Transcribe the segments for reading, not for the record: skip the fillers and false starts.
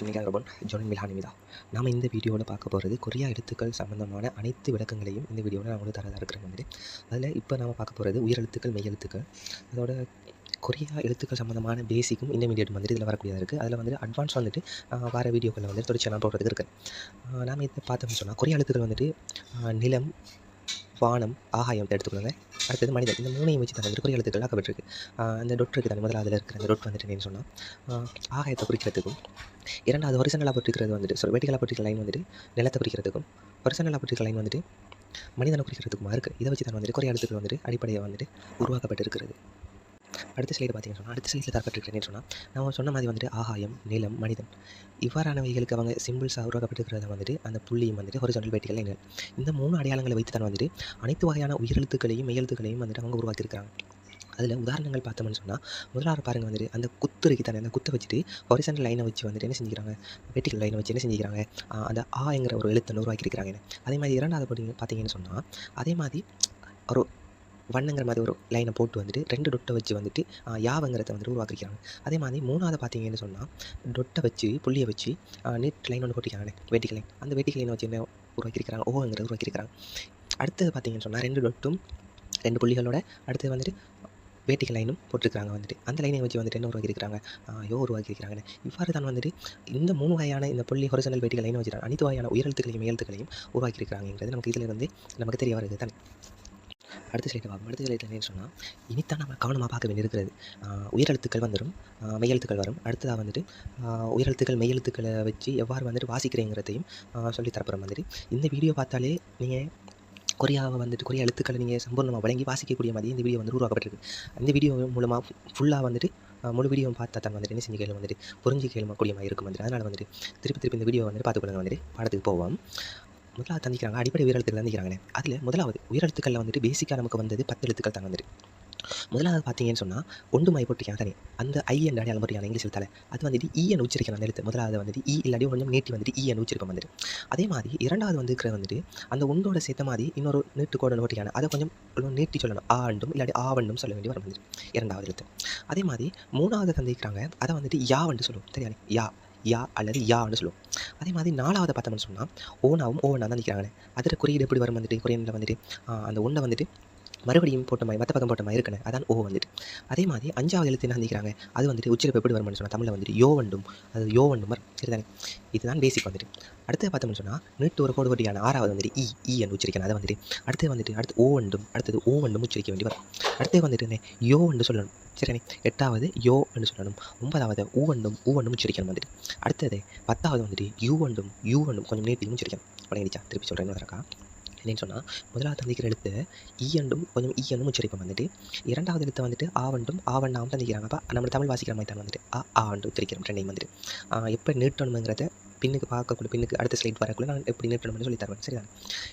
பிஸ்மில்லாஹிர் ரஹ்மானிர் ரஹீம். மில்ஹான் நிமிதா. நாம் இந்த வீடியோவில் பார்க்க போகிறது கொரியா எழுத்துக்கள் சம்பந்தமான அனைத்து விளக்கங்களையும் இந்த வீடியோவில் நான் உங்களுக்கு தரதாக இருக்கிறேன் வந்துட்டு. அதில் இப்போ நாம் பார்க்க போகிறது உயிரெழுத்துக்கள் மெய்யெழுத்துக்கள். அதோட கொரியா எழுத்துக்கள் சம்பந்தமான பேசிக்கும் இன்டர்மீடியட் வந்துட்டு இதில் வரக்கூடியதாக இருக்குது. அதில் வந்துட்டு அட்வான்ஸ் வந்துட்டு வர வீடியோக்களில் வந்துட்டு தொடர்ச்சி நான் போடுறதுக்கு இருக்குது. நாம் இதை பார்த்தோம்னு சொன்னால் கொரியா எழுத்துக்கள் வந்துட்டு நிலம், வானம், ஆகாயம் எடுத்துக்கொள்ளுங்க. அடுத்தது மனிதன். இந்த மூணையும் வச்சு தான் வந்துட்டு கொரியா எழுத்துக்கள் ஆக்கப்பட்டிருக்கு. அந்த டொட் இருக்குது தானே, முதல்ல அதில் இருக்கிற அந்த டொட் வந்துட்டு என்னன்னு சொன்னால் ஆகாயத்தை குறிக்கிறதுக்கும், இரண்டாவது ஹொரிசாண்டலாக போட்டிருக்கிறது வந்துட்டு வெர்டிகலாக போட்டிருக்கிற லைன் வந்துட்டு நிலத்தை குறிக்கிறதுக்கும், ஹொரிசாண்டலாக போட்டிருக்கிற லைன் வந்துட்டு மனிதனை குறிக்கிறதுக்குமா இருக்குது. இதை வச்சு தான் வந்துட்டு கொரியா எழுத்துக்கள் வந்துட்டு அடிப்படையாக வந்துட்டு உருவாக்கப்பட்டிருக்கிறது. அடுத்த ஸ்லைடு பார்த்தீங்கன்னு சொன்னால், அடுத்த ஸ்லைடில் தரப்பட்டிருக்கிறேன்னு சொன்னால், நம்ம சொன்ன மாதிரி வந்துட்டு ஆகாயம், நிலம், மனிதன் இவ்வாறானவைகளுக்கு அவங்க சிம்பிள்ஸாக உருவாக்கப்பட்டிருக்கிறத வந்துட்டு அந்த புள்ளியும் வந்துட்டு ஹொரிசாண்டல் வெர்டிகல் லைன்கள். இந்த 3 அடையாளங்களை வைத்து தான் வந்துட்டு அனைத்து வகையான உயிரெழுத்துக்களையும் மெய்யெழுத்துக்களையும் வந்துட்டு அவங்க உருவாக்கியிருக்கிறாங்க. அதில் உதாரணங்கள் பார்த்தோம்னு சொன்னால், முதலாவது பாருங்க வந்துட்டு அந்த குத்து இருக்கு தானே, அந்த குத்தை வச்சுட்டு ஹொரிசாண்டல் லைனை வச்சு வந்துட்டு என்ன செஞ்சுக்கிறாங்க, வெர்டிகல் லைனை வச்சு என்ன செஞ்சுக்கிறாங்க, அந்த ஆங்கிற ஒரு எழுத்தை உருவாக்கியிருக்கிறாங்க. அதே மாதிரி இரண்டாவது பார்த்தீங்கன்னு சொன்னால், அதே மாதிரி ஒரு வண்ணங்கிற மாதிரி ஒரு லைனை போட்டு வந்துட்டு 2 டொட்டை வச்சு வந்துட்டு யாவங்கிறத வந்துட்டு உருவாக்கிக்கிறாங்க. அதே மாதிரி மூணாவது பார்த்தீங்கன்னு சொன்னால், டொட்டை வச்சு புள்ளியை வச்சு நீட் லைன் ஒன்று போட்டிருக்காங்க, வெர்டிகல் லைன். அந்த வெர்டிகல் லைனை வச்சு என்ன உருவாக்கியிருக்கிறாங்க, ஓங்கிறத உருவாக்கியிருக்கிறாங்க. அடுத்தது பார்த்தீங்கன்னு சொன்னால் 2 டொட்டும் 2 புள்ளிகளோட அடுத்தது வந்துட்டு வெர்டிகல் லைனும் போட்டிருக்காங்க வந்துட்டு. அந்த லைனை வச்சு வந்துட்டு என்ன உருவாக்கியிருக்கிறாங்க, உருவாக்கியிருக்கிறாங்க. இவ்வாறு தான் வந்துட்டு இந்த 3 வகையான இந்த புள்ளி ஹொரிசாண்டல் வெர்டிகல் லைனை வச்சு அனைத்து வகையான உயிரெழுத்துக்களையும் மெய்யெழுத்துக்களையும் உருவாக்கியிருக்கிறாங்கிறது நமக்கு இதில் வந்து நமக்கு தெரிய வருது தானே. அடுத்த ஸ்லைட்டை பார்ப்போம். அடுத்த ஸ்லைட்டில் என்னன்னு சொன்னால், இனித்தான் நம்ம கவனமாக பார்க்க வேண்டியிருக்கிறது. உயிரெழுத்துக்கள் வந்துடும், மெய்யெழுத்துக்கள் வரும். அடுத்ததாக வந்துட்டு உயிரெழுத்துக்கள் மெய்யெழுத்துக்களை வச்சு எவ்வாறு வந்துட்டு வாசிக்கிறேங்கிறதையும் சொல்லி தரப்போகிறோம் வந்துட்டு. இந்த வீடியோ பார்த்தாலே நீங்கள் கொரியாவை வந்துட்டு கொரியா எழுத்துக்களை நீங்கள் சம்பூர்ணமாக வழங்கி வாசிக்கக்கூடிய மாதிரி இந்த வீடியோ வந்து உருவாக்கப்பட்டிருக்கு. இந்த வீடியோ மூலமாக ஃபுல்லாக வந்துட்டு முழு வீடியோ பார்த்தா தான் வந்துட்டு என்ன செஞ்சு கேள்வி வந்துட்டு புரிஞ்சு கேள்விக்கூடிய மாதிரி இருக்கும் வந்துட்டு. அதனால் வந்துட்டு திருப்பி இந்த வீடியோ வந்துட்டு பார்த்துக்கொள்ளுங்க. வந்துட்டு பாடத்துக்கு போவோம். முதலாவது தந்திக்கிறாங்க அடிப்படை உயிரெழுத்துக்கள் தந்திக்கிறாங்க. அதில் முதலாவது உயிரெழுத்துக்களில் வந்துட்டு பேசிக்காக நமக்கு வந்தது 10 எழுத்துக்கள் தான் வந்துட்டு. முதலாவது பார்த்தீங்கன்னு சொன்னால் ஒன்று போட்டிருக்காங்க தானே, அந்த ஐ என்ற அடையாளம் போட்டிருக்காங்க இங்கிலீஷ் தலை. அது வந்துட்டு ஈஎன் உச்சரிக்கணும் அந்த எழுத்து. முதலாவது வந்துட்டு இ இல்லாட்டி கொஞ்சம் நீட்டி வந்துட்டு ஈஎன் உச்சரிப்பம் வந்துட்டு. அதே மாதிரி இரண்டாவது வந்துட்டு அந்த ஒன்றோட சேர்த்த மாதிரி இன்னொரு நீட்டுக்கோடு போட்டிருக்காங்க. அதை கொஞ்சம் நீட்டி சொல்லணும், ஆண்டும் இல்லாட்டி ஆவண்டும் சொல்ல வேண்டி வரும் வந்துட்டு இரண்டாவது எழுத்து. அதே மாதிரி மூணாவது தந்திக்கிறாங்க, அதை வந்துட்டு யாவண்டு சொல்லுவோம் தெரியாது, யா அல்லது யான்னு சொல்லுவோம். அதே மாதிரி நாலாவது பார்த்தோம்னு சொன்னால் ஓனாவும் ஓவனா தான் நிற்கிறாங்க. அதில் குறியீடு எப்படி வரும் வந்துட்டு கொரியனில் வந்துட்டு அந்த ஒன்றை வந்துட்டு மறுபடியும் போட்ட மாதிரி மற்ற பக்கம் போட்ட மாதிரி இருக்கணும், அதான் ஓ வந்துட்டு. அதே மாதிரி அஞ்சாவது எழுத்து என்ன நிற்கிறாங்க, அது வந்துட்டு உச்சரிப்பு எப்படி வரும்னு சொன்னால் தமிழில் வந்துட்டு யோவண்டும், அது யோவண்டும் வரும் சரிதானே. இதுதான் பேசிக் வந்துட்டு. அடுத்து பார்த்தோம்னு சொன்னால் நீட்டு ஒரு கோடு வட்டியான ஆறாவது வந்துட்டு இ என்று உச்சரிக்கணும். அதை வந்துட்டு அடுத்து ஓவண்டும், அடுத்தது ஓவண்டும் உச்சரிக்க வேண்டி வரும். அடுத்து வந்துட்டு யோ என்று சொல்லணும் சரிதானே. எட்டாவது யோ என்று சொல்லணும். 9வது ஊவண்டும் உச்சரிக்கணும் வந்துட்டு. அடுத்தது 10வது வந்துட்டு யூவண்டும் கொஞ்சம் நீட்டி உச்சரிக்கணும். வழங்கிடுச்சா, திருப்பி சொல்கிறேன் இன்னொருக்கா. என்னன்னு சொன்னால், முதலாவது தந்திக்கிற எழுத்து ஈயண்டும் கொஞ்சம் ஈயண்டும் உச்சரிப்போம் வந்துட்டு. இரண்டாவது எழுத்து வந்துட்டு ஆவண்ணாவும் தந்திக்கிறாங்க. அப்போ நம்ம தமிழ் வாசிக்கிற மாதிரி தான் வந்துட்டு ஆவண்டு உச்சரிக்கிறோம் ரெண்டையும் வந்துட்டு. எப்போ நீட்டணுங்கிறத பின்னுக்கு அடுத்த ஸ்லைட் வரக்குள்ள நான் எப்படி நீட்டணும்னு சொல்லி தருவேன் சரிதான்.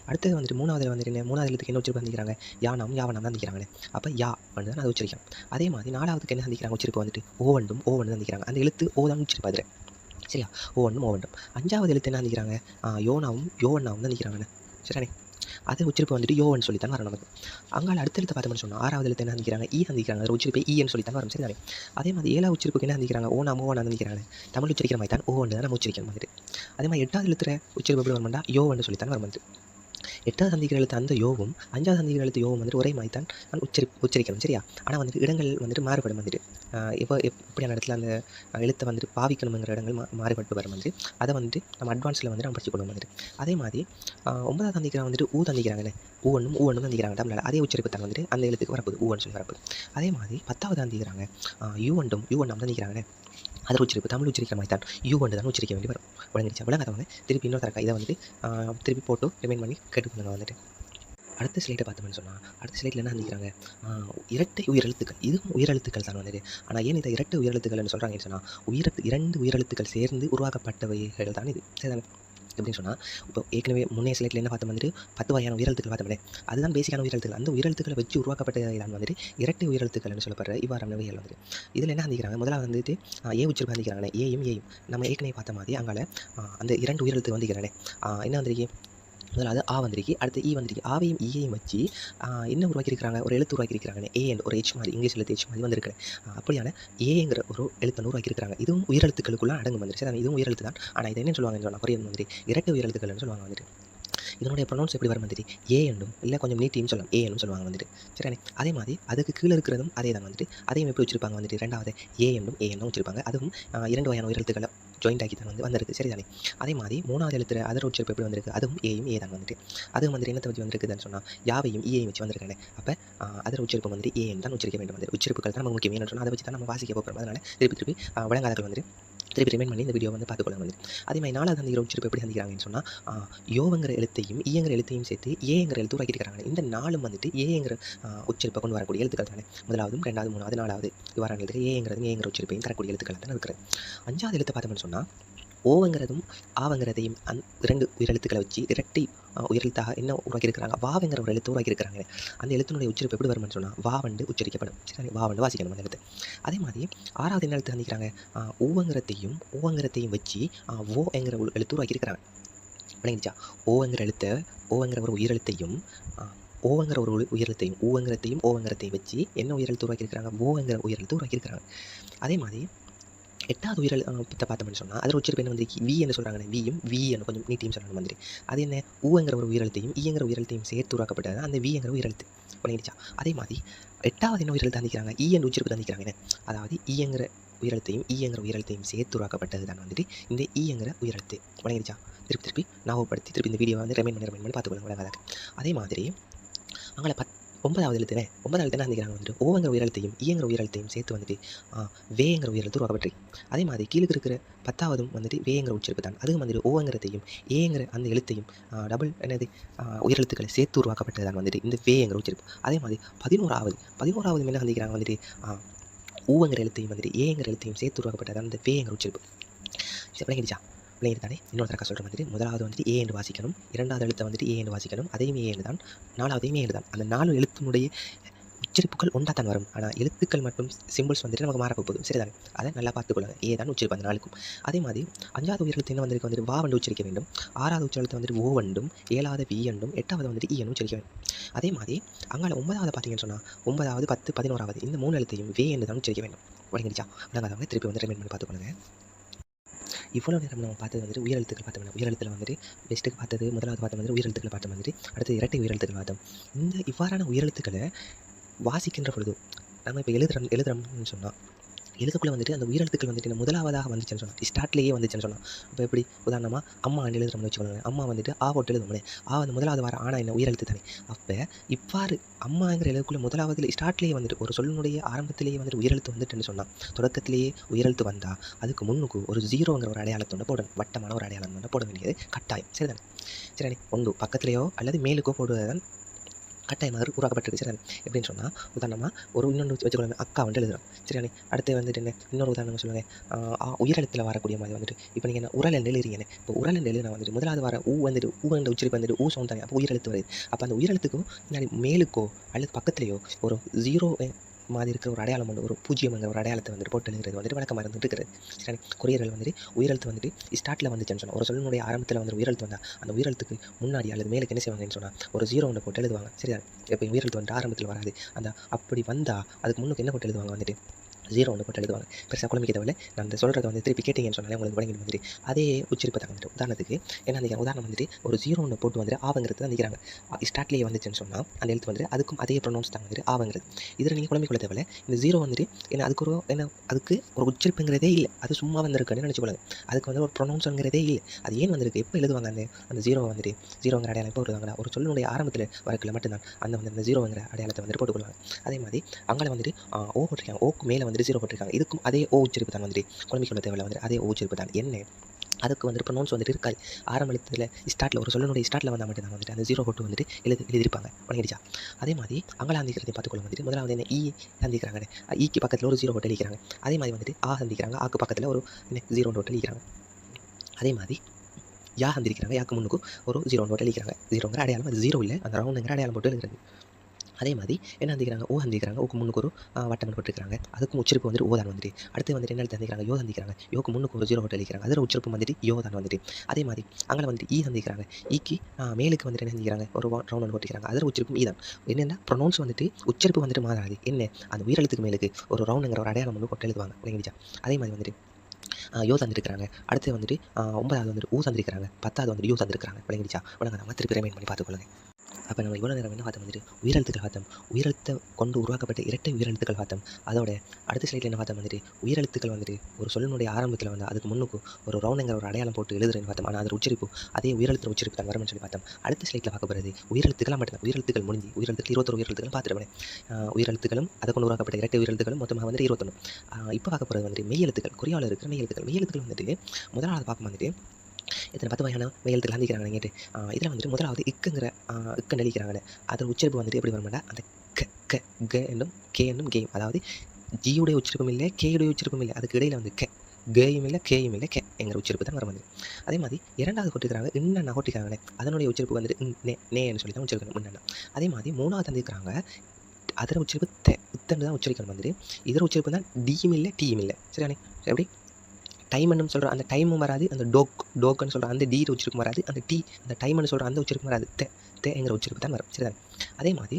அடுத்தது வந்துட்டு மூணாவது எழுத்துக்கு என்ன உச்சரிப்பு தந்திக்கிறாங்க, யாவண்ணாம் தான் தந்திக்கிறாங்க. அப்போ யா வந்து தான் அதை உச்சரிக்கும். அதே மாதிரி நாலாவதுக்கு என்ன தந்திக்கிறாங்க உச்சரிப்பு வந்துட்டு ஓவண்டு தந்திக்கிறாங்க. அந்த எழுத்து ஓ தான் உச்சரிப்பு அதில் சரியா, ஓவண்டும். அஞ்சாவது எழுத்து என்ன தந்திக்கிறாங்க, யோவண்ணாவும் தான் நிற்கிறாங்க சரிதானே. அதை உச்சரிப்பு வந்துட்டு யோன்னு சொல்லித்தான் வரும் நமக்கு. அங்கால அடுத்த எழுத்து பார்த்தோம்னு சொன்னால் ஆறாவது எழுத்து என்ன தந்திக்கிறாங்க, ஈ தந்திக்கிறாங்க. அதை உச்சரிப்பை ஈன்னு சொல்லித்தான் வரும் சரிதானே. அதே மாதிரி 7வது உச்சரிப்புக்கு என்ன தந்திக்கிறாங்க, ஓவனா தந்திக்கிறாங்க. தமிழ் உச்சரிக்கிற மாதிரி தான் ஓவன்னு தான் நம்ம உச்சரிக்கணும் வந்துட்டு. அதே மாதிரி 8வது எழுத்துற உச்சரிப்பு எப்படி வரமாட்டா யோன்னு சொல்லித்தான் வரும் வந்துட்டு. 8வது சந்திக்கிற எழுத்து அந்த யோவும் 5வது சந்திக்கிற எழுத்து யோவும் வந்துட்டு ஒரே மாதிரி தான் நான் உச்சரிக்கணும் சரியா. ஆனால் வந்துட்டு இடங்கள் வந்துட்டு மாறுபடும் வந்துட்டு. எப்படியான இடத்துல அந்த எழுத்தை வந்துட்டு பாவிக்கணுங்கிற இடங்கள் மாறுபட்டு வரும் வந்துட்டு. அதை வந்துட்டு நம்ம அட்வான்ஸில் வந்துட்டு நம்ம படிச்சுக்கணும் வந்துட்டு. அதே மாதிரி 9வது தந்திக்கிறாங்க வந்துட்டு ஊ தந்திக்கிறாங்கன்னு ஊவண்டும் தந்திக்கிறாங்க தமிழில். அதே உச்சரிப்பு தான் வந்துட்டு அந்த எழுத்துக்கு வரப்போகுது ஊவன்னு சொல்லி வரப்போகுது. அதே மாதிரி 10வது தந்திக்கிறாங்க யூவண்ணாம் தந்திக்கிறாங்கன்னு. அதில் உச்சரிப்பு தமிழ் உச்சரிக்கிற மாதிரி தான் யூவண்டு தான் உச்சரிக்க வேண்டி வரும். விளங்காதவங்க திருப்பி இன்னொரு தரக்கா இதை வந்துட்டு திருப்பி போட்டு ரிமைண்ட் பண்ணி கேட்டுக்கொள்ளுங்க வந்துட்டு. அடுத்த ஸ்லைட்டை பார்த்தோம்னு சொன்னால், அடுத்த ஸ்லைட்டில் என்ன நினைக்கிறாங்க, இரட்டை உயிரெழுத்துக்கள். இதுவும் உயிரெழுத்துக்கள் தான் வந்துட்டு. ஆனால் ஏன் இதை இரட்டை உயிரெழுத்துக்கள்னு சொல்கிறாங்கன்னு சொன்னால், 2 உயிரெழுத்துக்கள் சேர்ந்து உருவாக்கப்பட்டவைகள் தான் இது சரிதானே. எப்படின்னு சொன்னால், இப்போ ஏற்கனவே முன்னே ஸ்லைட்டில் என்ன பார்த்தோம் வந்துட்டு 10 வகையான உயிரெழுத்துக்கள் பார்த்தோம்னே, அதுதான் பேசிக்கான உயிரெழுத்துக்கள். அந்த உயிரெழுத்துக்களை வச்சு உருவாக்கப்பட்டதை தான் வந்துட்டு இரட்டை உயிரெழுத்துக்கள்னு சொல்லப்படுற இவ்வாறானவைகள் வந்துட்டு. இதில் என்ன நினைக்கிறாங்க, முதலாவது வந்துட்டு ஏ உச்சரிப்பு வந்திக்கிறாங்களே, ஏயும் நம்ம ஏற்கனவே பார்த்த மாதிரி அங்கால அந்த 2 உயிரெழுத்து வந்திக்கிறானே என்ன வந்திருக்கு, முதலாவது ஆ வந்திருக்கு, அடுத்து ஈ வந்திருக்கு. ஆவையும் ஈயையும் வச்சு என்ன உருவாக்கியிருக்கிறாங்க, ஒரு எழுத்து உருவாக்கியிருக்கிறாங்க. ஏ என்ற ஒரு ஹெச் மாதிரி, இங்கிலீஷ் எழுத்து ஹெச் மாதிரி வந்திருக்கு. அப்படியான ஏங்கிற ஒரு எழுத்தை உருவாக்கியிருக்கிறாங்க. இதுவும் உயிரெழுத்துக்களுக்குள்ள அடங்கும் வந்துருச்சு. இதுவும் உயிரெழுத்து தான். ஆனால் இது என்ன சொல்லுவாங்கன்னு சொன்னால் கொரியன் வந்துட்டு இரட்டை உயிரெழுத்துக்கள்னு சொல்லுவாங்க வந்துட்டு. இதனுடைய ப்ரொனவுன்ஸ் எப்படி வரும் வந்துட்டு ஏ என்றும் இல்லை கொஞ்சம் நீட்டியும் சொல்லலாம் ஏ என்றும் சொல்லுவாங்க வந்துட்டு. சரிண்ணே, அதே மாதிரி அதுக்கு கீழே இருக்கிறதும் அதே தான் வந்துட்டு. அதையும் எப்படி வச்சிருப்பாங்க வந்துட்டு, ரெண்டாவது ஏ என்றும் ஏ என்றும் வச்சிருப்பாங்க. அதுவும் 2 வகையான உயிரெழுத்துக்களை ஜாயிண்ட் ஆக்கி தான் வந்திருக்கு. சரிதானே, அதே மாதிரி 3வது எழுத்துல அதர் உச்சரிப்பு எப்படி வந்திருக்கு, அதுவும் ஏயும் ஏ தான் வந்துட்டு. அதுவும் வந்துட்டு என்னத்தை வச்சு வந்திருக்குதுன்னு சொன்னால் யாவையும் ஈயையும் வச்சு வந்திருக்காங்க. அப்போ அதர் உச்சரிப்பு வந்துட்டு ஏ தான் உச்சரிக்க வேண்டும். வந்து உச்சரிப்புகள் தான் நமக்கு முக்கியம். சொன்னால் அதை வச்சு தான் நம்ம வாசிக்க போகிறோம். அதனால் திருப்பி வழங்காதர்கள் வந்துட்டு திருப்பி ரிமைண்ட் பண்ணி இந்த வீடியோ வந்து பார்த்துக்கொள்ள வந்து. அதே மாதிரி 4வது சந்திக்கிற உச்சரிப்பு எப்படி சந்திக்கிறாங்கன்னு சொன்னால் யோங்கிற எழுத்தையும் ஈங்கிற எழுத்தையும் சேர்த்து ஏங்கிற எழுத்து உருவாக்கியிருக்கிறாங்க. இந்த 4ம் வந்துட்டு ஏங்கிற உச்சரிப்பை கொண்டு வரக்கூடிய எழுத்துக்கள் தானே. முதலாவது, 2வது, 3வது, 4வது இவ்வாறான எழுத்துக்கு ஏங்கிறது ஏங்கிற உச்சரிப்பையும் தரக்கூடிய எழுத்துக்கள் தான் இருக்கிறது. 5வது எழுத்தை பார்த்தோம்னு சொன்னால் ஓவங்கிறதும் ஆவங்கிறதையும் 2 உயிரெழுத்துக்களை வச்சு இரட்டை உயிரெழுத்தாக என்ன உருவாக்கியிருக்கிறாங்க, வாவங்கிற ஒரு எழுத்து உருவாக்கியிருக்கிறாங்க. அந்த எழுத்தினுடைய உச்சரிப்பு எப்படி வரும்னு சொன்னால் வா வந்து உச்சரிக்கப்படும். சரி, வா வந்து வாசிக்கணும் அந்த எழுத்து. அதே மாதிரி 6வது என்ன எழுத்து சந்திக்கிறாங்க, ஓவங்கிறத்தையும் வச்சு ஓ என்கிற எழுத்து உருவாக்கியிருக்கிறாங்க. விளங்கிச்சா, ஓவங்கிற எழுத்தை ஓவங்கிற ஒரு உயிரெழுத்தையும் ஓவங்கிற ஒரு உயிரெழுத்தையும் ஓவங்கிறத்தையும் வச்சு என்ன உயிரெழுத்து உருவாக்கியிருக்கிறாங்க, ஓவங்கிற உயிரெழுத்து உருவாக்கியிருக்கிறாங்க. அதே மாதிரி 8வது உயிரெழுத்தை பார்த்தோம்னு சொன்னால் அதில் உச்சரிப்பு என்ன வந்துருக்கு, வி என்று சொல்கிறாங்க. வியும் வி என்று கொஞ்சம் நீட்டியும் சொல்லணும் வந்துரு. அது என்ன, ஊங்கிற ஒரு உயிரெழுத்தையும் ஈங்கிற உயிரெழுத்தையும் சேர்த்து உருவாக்கப்பட்டது அந்த விங்கிற உயிரெழுத்து. விளங்கிடுச்சா. அதே மாதிரி 8வது என்ன உயிரெழுத்து தந்திக்கிறாங்க, ஈ என்று உச்சரிப்பு தந்திக்கிறாங்க. அதாவது ஈங்கிற உயிரெழுத்தையும் சேர்த்து உருவாக்கப்பட்டது தான் வந்துட்டு இந்த ஈங்கிற உயிரெழுத்து. விளங்கிடுச்சா. திருப்பி ஞாபகப்படுத்தி திருப்பி இந்த வீடியோ வந்து ரிமைண்ட் பண்ணி பார்த்துக்கொள்ளுங்க. அதே மாதிரி அங்கே 9வது எழுத்து என்ன சந்திக்கிறாங்க வந்துட்டு ஓவங்கிற உயிரெழுத்தையும் ஈங்கிற உயிரெழுத்தையும் சேர்த்து வந்துட்டு வேங்கிற உயிரெழுத்து உருவாக்கப்பட்டிருக்கு. அதே மாதிரி கீழே இருக்கிற 10வதும் வந்துட்டு வேங்கிற உச்சரிப்பு தான். அதுவும் வந்துட்டு ஓவங்கிறதையும் ஏங்கிற அந்த எழுத்தையும் டபுள் என்னது உயிரெழுத்துக்களை சேர்த்து உருவாக்கப்பட்டது தான் வந்துட்டு இந்த வேங்கிற உச்சரிப்பு. அதே மாதிரி 11வது என்ன சந்திக்கிறாங்க வந்துட்டு ஊவங்கிற எழுத்தையும் வந்துட்டு ஏங்கிற எழுத்தையும் சேர்த்து உருவாக்கப்பட்டது அந்த வேங்கிற உச்சரிப்பு. விளங்கிடுச்சா. பிள்ளைங்க தானே. இன்னொரு தரக்கா சொல்கிற மாதிரி முதலாவது வந்துட்டு ஏ என்று வாசிக்கணும், 2வது எழுத்தை வந்துட்டு ஏ என்று வாசிக்கணும், அதையும் ஏ தான், 4வதையும் ஏ தான். அந்த 4 எழுத்தினுடைய உச்சரிப்புகள் ஒன்றா தான் வரும். ஆனால் எழுத்துக்கள் மற்றும் சிம்பிள்ஸ் வந்துட்டு நமக்கு மாற போகுது. சரிதானே, அதை நல்லா பார்த்துக்கொள்ளுங்க. ஏ தான் உச்சரிப்பு அந்த 4க்கும். அதே மாதிரி 5வது உயிரெழுத்து என்ன வந்துட்டு வா வந்து உச்சரிக்க வேண்டும், 6வது உச்சரித்து வந்துட்டு ஓ வண்டும், 7வது வி என்றும், 8வது வந்துட்டு ஈ என்று உச்சரிக்க வேண்டும். அதே மாதிரி அங்கே 9வது பார்த்தீங்கன்னு சொன்னால் 9வது 10 11வது இந்த 3 எழுத்தையும் வே என்று தான் உச்சரிக்க வேண்டும். வழங்கிடுச்சா. நாங்கள் திருப்பி வந்து ரிமைண்ட் பண்ணி பார்த்துக்கொள்ளுங்க. இவ்வளோ நேரம் நம்ம பார்த்தது வந்துட்டு உயிரெழுத்துக்கள் பார்த்தோம். உயிரெழுத்தில் வந்துட்டு பெஸ்ட்டுக்கு பார்த்தது முதலாவது பார்த்த மாதிரி உயிரெழுத்துக்களை பார்த்த மாதிரி அடுத்து இரட்டை உயிரெழுத்துக்கள் பார்த்தோம். இந்த இவ்வாறான உயிரெழுத்துக்களை வாசிக்கின்ற பொழுது நம்ம இப்போ எழுதுறோம்னு சொன்னால் எழுத்துக்குள்ளே வந்துட்டு அந்த உயிரெழுத்துக்கள் வந்துட்டு முதலாவதாக வந்துச்சுன்னு சொன்னால் ஸ்டார்ட்லேயே வந்துச்சுன்னு சொன்னால் இப்போ எப்படி உதாரணமாக அம்மா எழுதுறோம்னு வச்சுக்கோங்க. அம்மா வந்துட்டு ஆ போட்டு எழுதுவோம்னே, வந்து முதலாவது வாரம் ஆனால் என்ன உயிரெழுத்து தானே. அப்போ இவ்வாறு அம்மாங்கிற எழுத்துக்குள்ளே முதலாவதுல ஸ்டார்ட்லேயே வந்துட்டு ஒரு சொல்லினுடைய ஆரம்பத்திலேயே வந்துட்டு உயிரெழுத்து வந்துட்டுன்னு சொன்னால் தொடக்கத்திலேயே உயிரெழுத்து வந்தால் அதுக்கு முன்னுக்கு ஒரு 0ங்கிற ஒரு அடையாளத்தோட போடணும். வட்டமான ஒரு அடையாளம் போட வேண்டியது கட்டாயம். சரிதானே. சரிண்ணே, ஒன்று பக்கத்துலேயோ அல்லது மேலுக்கோ போடுவதுதான் கட்டாயமாக உருவாக்கப்பட்டிருக்கு. சரி, எப்படின்னு சொன்னால் உதாரணமாக ஒரு இன்னொன்று வச்சுக்கொள்ளுங்க, அக்கா வந்துட்டு எழுதுறோம். சரியானே. அடுத்து வந்துட்டு என்ன இன்னொரு உதாரணம் சொல்லுங்கள், உயிரெழுத்தில் வரக்கூடிய மாதிரி வந்துட்டு இப்போ நீங்கள் என்ன உரல் எழுதுறீங்கன்னு. இப்போ உரல் எழுதுனா வந்துட்டு முதலாவது வர வந்துட்டு என்ற உச்சரிப்பு வந்துட்டு சவுண்ட் தானே. அப்போ உயிரெழுத்து வருது. அப்போ அந்த உயிரெழுத்துக்கும் முன்னாடி மேலுக்கோ அல்லது பக்கத்துலேயோ ஒரு 0 மாதிரி இருக்கிற ஒரு அடையாளம் வந்து ஒரு 0ங்கிற ஒரு அடையாளத்தை வந்துட்டு போட்டு எழுதுறது வந்துட்டு வழக்கமாக இருந்துட்டு இருக்கிறது. சரி, கொரியர்கள் வந்துட்டு உயிரெழுத்து வந்துட்டு ஸ்டார்ட்டில் வந்துச்சுன்னு சொன்னால் ஒரு சொல்லினுடைய ஆரம்பத்தில் வந்து உயிரெழுத்து வந்தால் அந்த உயிரெழுத்துக்கு முன்னாடி அல்லது மேலுக்கு என்ன செய்வாங்கன்னு சொன்னால் ஒரு 0 ஒன்று போட்டு எழுதுவாங்க. சரியா. இப்போ உயிரெழுத்து வந்துட்டு ஆரம்பத்தில் வராது, அந்த அப்படி வந்தால் அதுக்கு முன்னுக்கு என்ன போட்டு எழுதுவாங்க வந்துட்டு 0 ஒன்று போட்டு எழுதுவாங்க. பெருசாக குழம்பிக்க தேவையில்லை. நான் அந்த சொல்கிறத வந்து திருப்பி கேட்டீங்கன்னு சொன்னாலே உங்களுக்கு வழங்கிட்டு வந்துட்டு அதே உச்சரிப்பு தான் வந்துட்டு. உதாரணத்துக்கு என்ன அந்த உதாரணம் வந்துட்டு ஒரு 0 ஒன்று போட்டு வந்துட்டு ஆவங்கிறது தான் நிற்கிறாங்க. ஸ்டார்ட்லேயே வந்துச்சுன்னு சொன்னால் அந்த எழுத்து வந்துட்டு அதுக்கும் அதே ப்ரொனவுன்ஸ் தான் வந்துட்டு ஆவங்கிறது. இதில் நீங்கள் குழம்பிக்கொள்ள தேவையில்லை. இந்த 0 வந்துட்டு ஏன்னா அதுக்கு ஒரு உச்சரிப்புங்கிறதே இல்லை, அது சும்மா வந்திருக்குன்னு நினச்சிக்கொள்ளுங்க. அதுக்கு வந்து ஒரு ப்ரொனவுன்ஸுங்கிறதே இல்லை. அது ஏன் வந்திருக்கு, எப்போ எழுதுவாங்க அந்த 0 வந்துட்டு 0ங்கிற அடையாளம் எப்போ வருவாங்களா ஒரு சொல்லினுடைய ஆரம்பத்தில் வரக்கில் மட்டும்தான் அந்த 0ங்கிற அடையாளத்தை வந்துட்டு போட்டுக்கொள்வாங்க. அதே மாதிரி அங்கே வந்துட்டு ஓ போட்டிருக்காங்க, ஓக்கு மேலே வந்துட்டு 0 போட்டிருக்காங்க. இதுக்கும் அதே ஓ உச்சரிப்பு தான் வந்துட்டு குழம்பிக்கொள்ள தேவையில்லை. வந்துட்டு அதே ஓ உச்சரிப்பு தான். என்ன அதுக்கு வந்துட்டு ப்ரொனவுன்ஸ் வந்துட்டு இருக்காது. ஆரம்பத்தில் ஸ்டார்ட்டில் ஒரு சொல்லினுடைய ஸ்டார்ட்டில் வந்தால் மட்டும் தான் வந்துட்டு அந்த 0 போட்டு வந்துட்டு எழுதியிருப்பாங்க. வணங்கிடுச்சா. அதே மாதிரி அங்கே சந்திக்கிறதை பார்த்துக்கொள்ள வந்துட்டு முதலாவது என்ன ஈ சந்திக்கிறாங்க, ஈக்கு பக்கத்தில் ஒரு 0 போட்டு எழுதிக்கிறாங்க. அதே மாதிரி வந்துட்டு ஆ சந்திக்கிறாங்க, ஆக்கு பக்கத்தில் ஒரு 0 போட்டு எழுதிக்கிறாங்க. அதே மாதிரி யா சந்திக்கிறாங்க, யாக்கு முன்னுக்கு ஒரு 0 போட்டு எழுதிக்கிறாங்க. 0ங்கிற அடையாளம் அது 0 இல்லை, அந்த ரவுண்டுங்கிற அடையாளம் போட்டு எழுதுறது. அதே மாதிரி என்ன சந்திக்கிறாங்க, ஓ சந்திக்கிறாங்க. ஓக்கு முன்னுக்கு ஒரு வட்டம் போட்டுருக்காங்க. அதுக்கும் உச்சரிப்பு வந்துட்டு ஓ தான் வந்துட்டு. அடுத்து வந்துட்டு என்ன எழுத்து சந்திக்கிறாங்க, யோ சந்திக்கிறாங்க. யோக்கு முன்னுக்கு ஒரு 0 போட்டு எழுதிக்கிறாங்க. அதில் உச்சரிப்பு வந்துட்டு யோ தான் வந்துட்டு. அதே மாதிரி அங்கே வந்துட்டு ஈ சந்திக்கிறாங்க. ஈக்கு மேலுக்கு வந்துட்டு என்ன செஞ்சுக்கிறாங்க, ஒரு ரவுண்ட் போட்டுக்கிறாங்க. அதில் உச்சரிப்பும் ஈ தான். என்னென்னா ப்ரொனவுன்ஸ் வந்துட்டு உச்சரிப்பு வந்துட்டு மாறாது. என்ன அந்த உயிரெழுத்துக்கு மேலுக்கு ஒரு ரவுண்டுங்கிற ஒரு அடையாளம் வந்து கொட்டு எழுதுவாங்க. விளங்கிடுச்சா? அதே மாதிரி வந்துட்டு யோ தந்திருக்கிறாங்க. அடுத்து வந்துட்டு 9வது வந்துட்டு ஊ தந்திருக்கிறாங்க. 10வது வந்துட்டு யூ தந்திருக்கிறாங்க. விளங்கிடுச்சா? உலக நம்ம திருப்பி ரிமைண்ட் பண்ணி பார்த்துக்கொள்ளுங்க. அப்போ நம்ம இவ்வளோ நேரம் என்ன பார்த்தோம் வந்துட்டு உயிரெழுத்துக்கள் பார்த்தோம். உயிரெழுத்தை கொண்டு உருவாக்கப்பட்ட இரட்டை உயிரெழுத்துக்கள் பார்த்தோம். அதோட அடுத்த ஸ்லைடில் என்ன பார்த்தோம் வந்துட்டு உயிரெழுத்துக்கள் வந்துட்டு ஒரு சொல்லினுடைய ஆரம்பத்தில் வந்து அதுக்கு முன்னுக்கு ஒரு ரவுண்டுங்கிற ஒரு அடையாளம் போட்டு எழுதுறேன்னு பார்த்தோம். ஆனால் அது உச்சரிப்பு அதே உயிரெழுத்து உச்சரிப்பு தான் வரும்னு சொல்லி பார்த்தோம். அடுத்த ஸ்லைடில் பார்க்க போகிறது உயிரெழுத்துக்கள் மட்டும். உயிரெழுத்துக்கள் முடிஞ்சு உயிரெழுத்துக்கள் 21 உயிரெழுத்துக்கள் பார்த்துருவேன். உயிரெழுத்துக்களும் அதை கொண்டு உருவாக்கப்பட்ட இரட்டை உயிரெழுத்துக்களும் மொத்தமாக வந்துட்டு 21. இப்போ பார்க்க போகிறது வந்துட்டு மெய்யெழுத்துக்கள். கொரியாவில் இருக்கிற மெய்யெழுத்துக்கள். மெய்யெழுத்துக்கள் வந்துட்டு முதலாவது பார்க்கும் வந்துட்டு இத்தனை 10 வகையான மெய்யெழுத்துக்கள் சந்திக்கிறாங்க கேட்டு. இதில் வந்துட்டு முதலாவது இக்குங்கிற இக்கன்னு அழிக்கிறாங்க. அதோட உச்சரிப்பு வந்துட்டு எப்படி வருமாட்டா அந்த க க என்னும் கே என்னும் கேம். அதாவது ஜியுடைய உச்சரிப்பும் இல்லை, கேயுடைய உச்சரிப்பும் இல்லை. அதுக்கு இடையில் வந்து கேயும் இல்லை, கேயும் இல்லை, கே என்கிற உச்சரிப்பு தான் வரும் வந்து. அதே மாதிரி இரண்டாவது கொட்டிக்கிறாங்க இன்னென்ன கொட்டிக்கிறாங்க. அதனுடைய உச்சரிப்பு வந்துட்டு நேன்னு சொல்லி தான் உச்சரிக்கணும் இன்னென்ன. அதே மாதிரி மூணாவது தந்திருக்கிறாங்க. அதில் உச்சரிப்பு இத்தனை தான் உச்சரிக்கணும் வந்துட்டு. இதில் உச்சரிப்பு தான் டியும் இல்லை, டீயும் இல்லை. சரியானே? எப்படி டைம்னு சொல்கிற அந்த டைமும் வராது, அந்த டோக்குன்னு சொல்கிற அந்த டீ உச்சரிப்பும் வராது, அந்த அந்த டைம்னு சொல்கிற அந்த உச்சரிப்பும் வராது. தேங்கிற உச்சரிப்பு தான் வரும். சரிதான்? அதே மாதிரி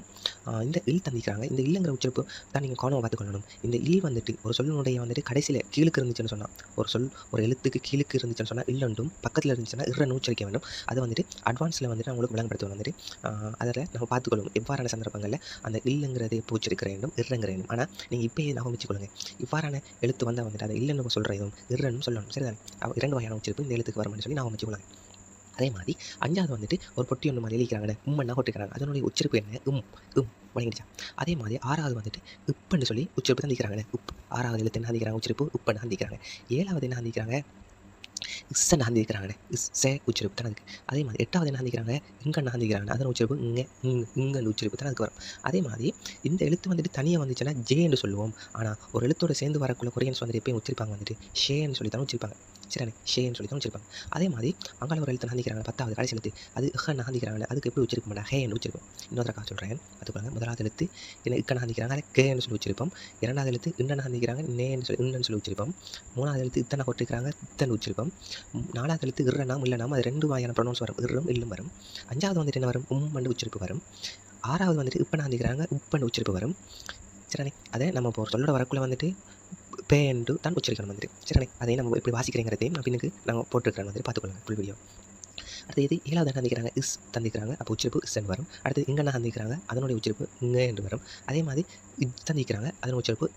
இந்த இல் தந்திக்கிறாங்க. இந்த இல்லைங்கிற உச்சரிப்பு தான் நீங்கள் கவனமாக பார்த்துக்கொள்ளணும். இந்த இல் வந்துட்டு ஒரு சொல்லினுடைய வந்துட்டு கடைசியில் கீழுக்கு இருந்துச்சுன்னு சொன்னால் ஒரு எழுத்துக்கு கீழுக்கு இருந்துச்சுன்னு சொன்னால் இல்லண்டும் பக்கத்தில் இருந்துச்சுன்னா இறன்னு உச்சரிக்க வேண்டும். அதை வந்துட்டு அட்வான்ஸில் வந்துட்டு உங்களுக்கு விளங்கப்படுத்துவோம் வந்துட்டு. அதில் நம்ம பார்த்துக்கொள்ளும் எவ்வாறான சந்தர்ப்பங்களில் அந்த இல்லைங்கிறது எப்போ உச்சரிக்கிற வேண்டும், இறங்கிற வேண்டும். ஆனால் நீங்கள் இப்போயே ஞாபகம் வச்சுக்கொள்ளுங்க. இவ்வாறான எழுத்து வந்தால் வந்துட்டு அதை இல்லைன்னு சொல்கிற இதுவும் இறன்னு சொல்லணும். சரிதான்? 2 வகையான உச்சரிப்பு இந்த எழுத்துக்கு வரும்னு சொல்லி ஞாபகம் வச்சுக்கொள்ளுங்க. அதே மாதிரி 5வது வந்துட்டு ஒரு பொட்டி ஒன்று மாதிரி எழுதிக்கிறாங்க. உம்மன்னா கொட்டிக்கிறாங்க. அதனுடைய உச்சரிப்பு என்ன? வழங்கிடுச்சா? அதே மாதிரி 6வது வந்துட்டு உப்புன்னு சொல்லி உச்சரிப்பு தந்திக்கிறாங்க. உப்பு 6வது எழுத்து என்ன சந்திக்கிறாங்க, உச்சரிப்பு உப்புன்னு சந்திக்கிறாங்க. 7வது என்ன சந்திக்கிறாங்க, இஸ்ஸன்னு சந்திக்கிறாங்க. இஸ்ஸே உச்சரிப்பு தான் அதுக்கு. அதே மாதிரி 8வது என்ன சந்திக்கிறாங்க, இங்கன்னு சந்திக்கிறாங்க. அதன் உச்சரிப்பு இங்கன்னு உச்சரிப்பு தான் அதுக்கு வரும். அதே மாதிரி இந்த எழுத்து வந்துட்டு தனியாக வந்துச்சுன்னா ஜேன்னு சொல்லுவோம். ஆனால் ஒரு எழுத்தோட சேர்ந்து வரக்குள்ள கொரியன்ஸ் வந்துட்டு எப்பயும் உச்சரிப்பாங்க வந்துட்டு ஷேன்னு சொல்லி தான் உச்சரிப்பாங்க. சரிண்ணே? ஷேன்னு சொல்லி தான் உச்சரிப்பாங்க. அதே மாதிரி அங்கால ஒரு எழுத்து சந்திக்கிறாங்க. 10வது கடைசி எழுத்து அது இஹன்னு சந்திக்கிறாங்க. அதுக்கு எப்படி உச்சரிக்க மாட்டாங்க, ஹேன்னு உச்சரிப்போம். இன்னொருக்கா சொல்கிறேன் பார்த்துக்கோங்க. முதலாவது எழுத்து என்ன இக்கன்னு சந்திக்கிறாங்க, அதை கேன்னு சொல்லி உச்சரிப்போம். 2வது எழுத்து இன்னன்னு சந்திக்கிறாங்க, நேன்னு சொல்லி இன்னன்னு சொல்லி உச்சரிப்போம். 3வது எழுத்து இத்தனை கொட்டிக்கிறாங்க, இத்தனை உச்சரிப்போம். 4வது எழுத்து இறனாம் இல்லைனாம். அது 2 வகையான ப்ரொனவுன்ஸ் வரும், இரும் இல்லும் வரும். 5வது வந்துட்டு என்ன வரும், உம்மண்டு உச்சரிப்பு வரும். 6வது வந்துட்டு இப்பன்னு சந்திக்கிறாங்க, உப்பண்டு உச்சரிப்பு வரும். சரிண்ணே? அதை நம்ம இப்போ ஒரு சொல்லோட வரக்குள்ள வந்துட்டு பே என்று தான் உச்சரிக்கணும் வந்துட்டு. சரிண்ணே? அதை நம்ம எப்படி வாசிக்கிறேங்கிறதையும் நான் பின்னுக்கு நாங்கள் போட்டுருக்கிறேன் வந்துட்டு பார்த்துக்கொள்ளுங்க ஃபுல் வீடியோ. அடுத்து இது 7வது என்ன சந்திக்கிறாங்க, இஸ் தந்திக்கிறாங்க. அப்போ உச்சரிப்பு இஸ்ன்னு வரும். அடுத்து இங்கன்னா சந்திக்கிறாங்க, அதனுடைய உச்சரிப்பு இங்கே என்று வரும். அதே மாதிரி தந்திக்கிறாங்க, அதனுடைய உச்சரிப்பு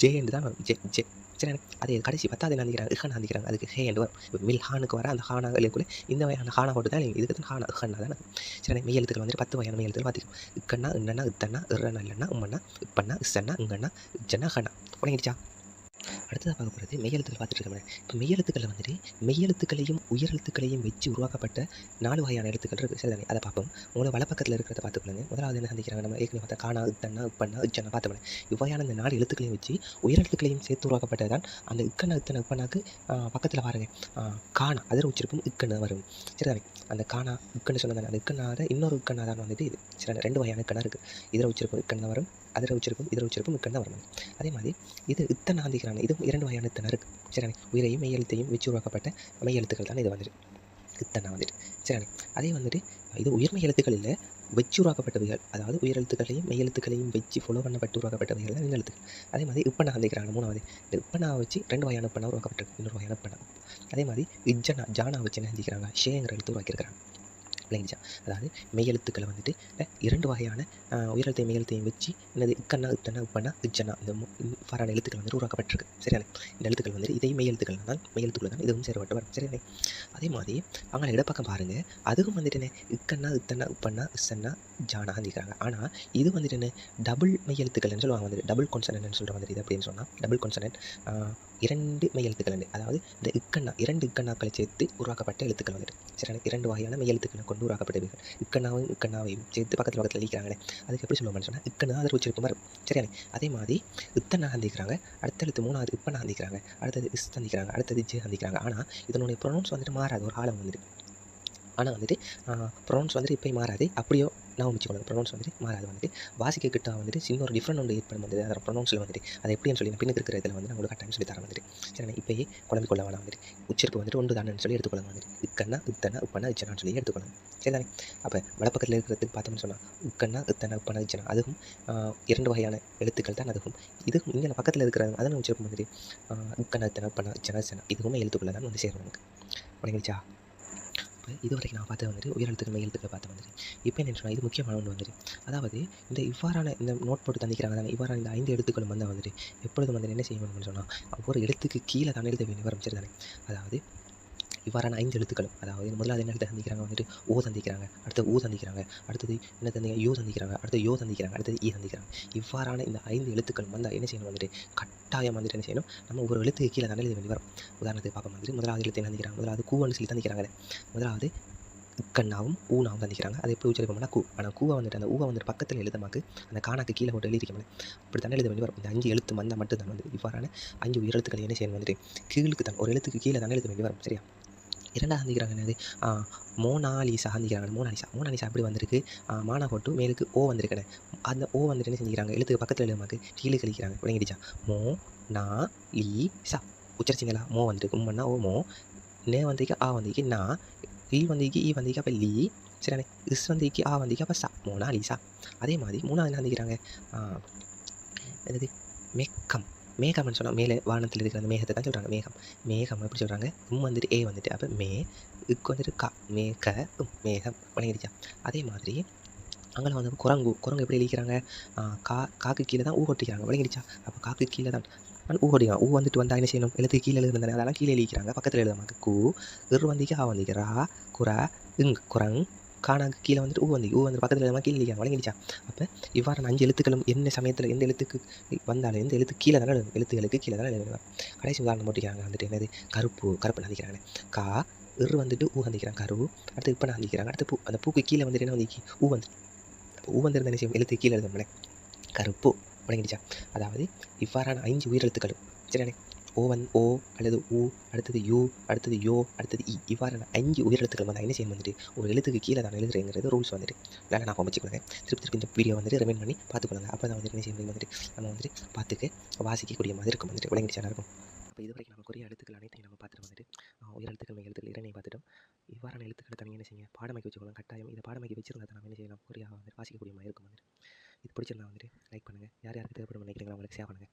ஜே என்று தான் வரும். ஜே. சரிண்ணே? அதே கடைசி 10வது என்ன சந்திக்கிறாங்க, இஹன் சந்திக்கிறாங்க. அதுக்கு ஹே என்று வரும். இப்போ மில்ஹானுக்கு வர அந்த ஹானா எழுக்குள்ளே இந்த வகையான ஹானா போட்டு தான் இதுக்கு தான் ஹானா இஹன்னா தான். சரிண்ணே? மெய் எழுத்துக்கள் வந்துட்டு 10 வகையான மெய் எழுத்துக்கள் பார்த்துக்கணும். இக்கன்னா இன்னன்னா இத்தன்னா இறன்னா இல்லைன்னா உம்மன்னா இப்பன்னா இஸ்ஸன்னா இங்கன்னா இஜ்ஜன்னா ஹன்னா. உடங்கிடுச்சா? அடுத்ததாக பார்க்க போகிறது மெய்யெழுத்துக்கள் பார்த்துட்டு இருக்கோம். இப்போ மெய்யெழுத்துக்களில் வந்துட்டு மெய்யெழுத்துக்களையும் உயிரெழுத்துக்களையும் வச்சு உருவாக்கப்பட்ட 4 வகையான எழுத்துக்கள் இருக்குது. சரிதானே? அதை பார்ப்போம். உங்களை வலப்பக்கத்தில் இருக்கிறத பார்த்துக்கொள்ளுங்க. முதலாவது என்ன சந்திக்கிறாங்க, நம்ம ஏற்கனவே பார்த்தா காணா இத்தன்னா இப்பன்னா இச்சன்னா பார்த்தோம். இவ்வாயான இந்த 4 எழுத்துக்களையும் வச்சு உயிரெழுத்துக்களையும் சேர்த்து உருவாக்கப்பட்டது தான் அந்த இக்கன்னா இத்தனை இப்பன்னாக்கு பக்கத்தில் பாருங்க காணா அதில் உச்சரிப்பும் இக்கன்னு வரும். சரிதானே? அந்த காணா இக்கன்னு சொன்னதானே அந்த இக்கன்னாத இன்னொரு இக்கன்னா தான் வந்துட்டு இது. சரி, 2 வகையான இக்கன்னா இருக்குது. இதில் உச்சரிப்பும் இக்கன்னு வரும், அதில் உச்சரிப்பும் இதில் உச்சரிப்பும் இக்கன்னு வரும். அதே மாதிரி இது இத்தனை சந்திக்கிறாங்க. இதுவும் 2 வகையான இத்தனை இருக்குது. சரிண்ணே? உயிரையும் மெய்யெழுத்தையும் வச்சு உருவாக்கப்பட்ட மெய்யெழுத்துக்கள் தான் இது வந்துட்டு இத்தனை வந்துட்டு. சரிண்ணே? அதே வந்துட்டு இது உயிர்மெய் எழுத்துக்கள் இல்லை, வச்சு உருவாக்கப்பட்டவைகள். அதாவது உயிரெழுத்துக்களையும் மெய்யெழுத்துக்களையும் வச்சு ஃபாலோ பண்ணப்பட்டு உருவாக்கப்பட்டவைகள் தான் எழுத்துக்கள். அதே மாதிரி இப்பண்ணா சந்திக்கிறாங்க 3வது. இந்த இப்பண்ணாவை வச்சு 2 வகையான இப்பண்ணா உருவாக்கப்பட்டிருக்கு, இன்னொரு வகையான இப்பண்ணா. அதே மாதிரி ஜானா வச்சு என்ன சந்திக்கிறாங்க, ஷேங்கிற எழுத்து உருவாக்கியிருக்கிறாங்க. விளங்கிச்சா? அதாவது மெய்யெழுத்துக்களை வந்துட்டு 2 வகையான உயிரெழுத்தையும் மெய்யெழுத்தையும் வச்சு என்னது இக்கன்னா இத்தன்னா இப்பன்னா இச்சன்னா இந்த ஃபாரான எழுத்துக்கள் வந்துட்டு உருவாக்கப்பட்டிருக்கு. சரியானே? இந்த எழுத்துக்கள் வந்துட்டு இதையும் மெய்யெழுத்துக்கள் தான், மெய்யெழுத்துக்கள் தான் இதுவும் சேரப்பட்டு வரும். சரியானே? அதே மாதிரி அவங்க இடப்பக்கம் பாருங்கள், அதுவும் வந்துட்டு என்ன இக்கன்னா இத்தன்னா இப்பன்னா இசன்னா ஜானா சந்திக்கிறாங்க. ஆனால் இது வந்துட்டு என்ன டபுள் மெய்யெழுத்துக்கள்னு சொல்லுவாங்க வந்துட்டு, டபுள் கான்சனன்ட்னு சொல்கிற வந்துட்டு. இது அப்படின்னு சொன்னால் டபுள் கான்சனன்ட் 2 மெய்யெழுத்துக்கள். அதாவது இந்த இக்கண்ணா 2 இக்கண்ணாக்களை சேர்த்து உருவாக்கப்பட்ட எழுத்துக்கள் வந்துட்டு. சரியான 2 வகையான மெய்யெழுத்துக்களை கொண்டு உருவாக்கப்பட்டவர்கள். இக்கண்ணாவையும் சேர்த்து பக்கத்தில் எழுதிக்கிறாங்களே, அதுக்கு எப்படி சொல்லுவாங்கன்னு சொன்னால் இக்கண்ணா அதில் உச்சரிப்பு வரும். சரியானே? அதே மாதிரி இத்தன்னா சந்திக்கிறாங்க, அடுத்த எழுத்து 3வது இப்பன்னா சந்திக்கிறாங்க, அடுத்தது இஸ் சந்திக்கிறாங்க, அடுத்தது ஜே சந்திக்கிறாங்க. ஆனால் இதனுடைய ப்ரொனவுன்ஸ் வந்துட்டு மாறாது ஒரு காலம் வந்துட்டு. ஆனால் வந்துட்டு ப்ரொனவுன்ஸ் வந்துட்டு இப்போயும் மாறாது. அப்படியோ நான் வச்சுக்கணும் ப்ரொனவுன்ஸ் வந்துட்டு மாறாது வந்துட்டு வாசிக்க கிட்ட வந்துட்டு சின்ன ஒரு டிஃப்ரெண்ட் ஒன்று ஏற்படும் வந்து அதோட ப்ரொனவுன்ஸில் வந்துட்டு அது எப்படின்னு சொல்லி நான் பின்னுக்கு இருக்கிற இதில் வந்து நான் உங்களுக்கு டைம் சொல்லி தரேன் வந்துட்டு சரி இப்போயே குழம்பு கொள்ள வேணாம் வந்துட்டு உச்சரிப்பு வந்துட்டு ஒன்று தானேன்னு சொல்லி எடுத்துக்கொள்ளுங்க வந்துட்டு இக்கண்ணா இத்தனை உப்பண்ணா இச்சனான்னு சொல்லி எடுத்துக்கொள்ளுங்க சரி தானே அப்போ வலப்பக்கத்தில் இருக்கிறதுக்கு பார்த்தோம்னு சொன்னால் உக்கண்ணா இத்தனை உப்பண்ணா இச்சனா அதுவும் 2 வகையான எழுத்துக்கள் தான் அதுவும் இதுவும் இங்கே பக்கத்தில் இருக்கிற அதனை உச்சரிப்பு வந்துட்டு உக்கண்ணா இத்தனை உப்பண்ணா இச்சனா இச்சனா இதுவுமே எழுத்துக்குள்ள தான் வந்து சேரும் நமக்கு வணங்கிச்சா. இப்போ இது வரைக்கும் நான் பார்த்தது வந்துட்டு உயரெழுத்துக்கள் மெய் எழுத்துக்களை பார்த்து வந்துட்டு இப்போ என்ன சொன்னால் இது முக்கியமான ஒன்று வந்துட்டு அதாவது இந்த இவ்வாறான இந்த நோட் போட்டு தந்திக்கிறாங்க தானே இவ்வாறான இந்த 5 எழுத்துக்களும் வந்து வந்துட்டு எப்பொழுதும் வந்து என்ன செய்யணும்னு சொன்னால் ஒவ்வொரு எழுத்துக்கு கீழே தான் எழுத வேண்டிய வரும் சரி தானே. அதாவது இவ்வாறான 5 எழுத்துக்களும் அதாவது முதலாவது என்ன எழுத்து தந்திக்கிறாங்க வந்துட்டு ஓ தந்திக்கிறாங்க, அடுத்து ஊ தந்திக்கிறாங்க, அடுத்தது என்ன தந்திங்க யூ தந்திக்கிறாங்க, அடுத்து யோ தந்திக்கிறாங்க, அடுத்தது ஈ தந்திக்கிறாங்க. இவ்வாறான இந்த 5 எழுத்துக்களும் வந்து என்ன செய்யணும் வந்துட்டு கட்டாயம் வந்துட்டு என்ன செய்யணும் நம்ம ஒரு எழுத்துக்கு கீழே தானே எழுத வேண்டி வரும். உதாரணத்துக்கு பார்க்க வந்துட்டு முதலாவது எழுத்து என்ன தந்திக்கிறாங்க முதலாவது கூவன்னு சொல்லி தந்திக்கிறாங்க. முதலாவது உக்கண்ணாவும் ஊனாவும் தந்திக்கிறாங்க. அது எப்படி உச்சரிப்போம்னா கூ. ஆனால் கூவை வந்துட்டு அந்த ஊவை வந்துட்டு பக்கத்தில் எழுதமாக்கு அந்த காணாக்கு கீழே போட்டு எழுதிக்கணும். அப்படி தானே எழுத வேண்டி வரும். இந்த 5 எழுத்து வந்தால் மட்டும் தான் வந்து இவ்வாறான 5 உயிரெழுத்துக்கள் என்ன செய்யணும் வந்துட்டு கீழுக்கு தான் ஒரு எழுத்துக்கு கீழே தானே எழுத வேண்டி வரும் சரியா. இரண்டாவது சந்திக்கிறாங்க என்னது மோனாலிசா சந்திக்கிறாங்க. மோனாலிசா எப்படி வந்திருக்கு மானா போட்டு மேலுக்கு ஓ வந்திருக்கேன். அந்த ஓ வந்துட்டு என்ன செஞ்சுக்கிறாங்க எழுத்துக்கு பக்கத்தில் எழுதமாக்கு கீழே கழிக்கிறாங்க விளங்கிடுச்சா. மோ நா லீ சா உச்சரிச்சிங்களா. மோ வந்துருக்கு உம்மன்னா ஓ மோ நே வந்திக்கு ஆ வந்திக்கு நா ஈ வந்திக்கு ஈ வந்திக்கு அப்போ லீ சரிண்ணே இஸ் வந்திக்கு ஆ வந்திக்கு அப்போ சா மோனாலிசா. அதே மாதிரி மூணாவது என்ன சந்திக்கிறாங்க என்னது மேக்கம். மேகம்னு சொன்னால் மேலே வானத்தில் இருக்கிற அந்த மேகத்தை தான் சொல்கிறாங்க மேகம். மேகம் எப்படி சொல்கிறாங்க வந்துட்டு ஏ வந்துட்டு அப்போ மே இக்கு வந்துட்டு கா மேக மேகம் வணங்கிடுச்சா. அதே மாதிரி அங்கே வந்து குரங்கு எப்படி எழுதிக்கிறாங்க காக்கு கீழே தான் ஊ கொட்டிக்கிறாங்க வணங்கிடுச்சா. அப்போ காக்கு கீழே தான் ஊ கொட்டிக்கலாம். ஊ வந்துட்டு வந்தால் என்ன செய்யணும் எழுத்து கீழே எழுதுந்தானே அதெல்லாம் கீழே எழுதிக்கிறாங்க பக்கத்தில் எழுதாமாக்கு கூ வந்திக்கு ஆ வந்திக்கு ரா குரா குரங் காணாக்கு கீழே வந்துட்டு ஊ வந்து பக்கத்தில் எழுதாமல் கீழே எழுதிக்கிறாங்க வணங்கிடுச்சா. அப்போ இவ்வாறான 5 எழுத்துக்களும் என்ன சமயத்தில் எந்த எழுத்துக்கு வந்தாலும் எந்த எழுத்து கீழே தானே எழுத்துகளுக்கு கீழே தானே எழுதுவாங்க. கடைசி உதாரணம் போட்டிக்கிறாங்க வந்துட்டு என்னது கருப்பு நந்திக்கிறாங்க. கா வந்துட்டு ஊ வந்திக்கிறாங்க கரு அடுத்து இப்போ நந்திக்கிறாங்க அடுத்து பூ அந்த பூக்கு கீழே வந்துட்டு என்ன வந்திக்கு ஊ வந்து ஊ வந்திருந்த என்ன செய்யும் எழுத்து கீழே எழுதும் கருப்பு வணங்கிடுச்சா. அதாவது இவ்வாறான 5 உயிரெழுத்துக்களும் சரிண்ணே ஓ அல்லது ஊ அடுத்தது யூ அடுத்தது யோ அடுத்தது இ இவ்வாறான 5 உயிரெழுத்துக்கள் வந்து என்ன செய்யணும் வந்துட்டு ஒரு எழுத்துக்கு கீழே தான் எழுதுறேங்கிறது ரூல்ஸ் வந்துட்டு இல்லை நான் வச்சுக்கொள்ளுங்க. திருப்பி இந்த வீடியோ வந்துட்டு ரிமைண்ட் பண்ணி பார்த்துக்கொள்ளுங்க. அப்போ தான் வந்துட்டு என்ன செய்ய வந்துட்டு நம்ம வந்துட்டு பார்த்துக்க வாசிக்கக்கூடிய மாதிரி இருக்கும் வந்துட்டு விளங்கிடுச்சா இருக்கும். அப்போ இது வரைக்கும் நம்ம குறைய எழுத்துக்கள் அனைத்தையும் நம்ம பார்த்துட்டு வந்துட்டு உயரெழுத்துக்கள் எழுத்துக்கள் இரண்டையும் பார்த்துட்டோம். இவ்வாறான எழுத்துக்களை தனியாக என்ன செய்யுங்க பாடமாக்கி வச்சுக்கொள்ளுங்க. கட்டாயம் இதை பாடமாக்கி வச்சிருந்தா நம்ம என்ன செய்யலாம் குறையாக வந்துட்டு வாசிக்கக்கூடிய மாதிரி இருக்கும் வந்துட்டு. இது பிடிச்சிருந்தா வந்துட்டு லைக் பண்ணுங்கள். யார் யாருக்கு தேவைப்படும் நினைக்கிறீங்களோ அவங்களுக்கு ஷேர் பண்ணுங்கள்.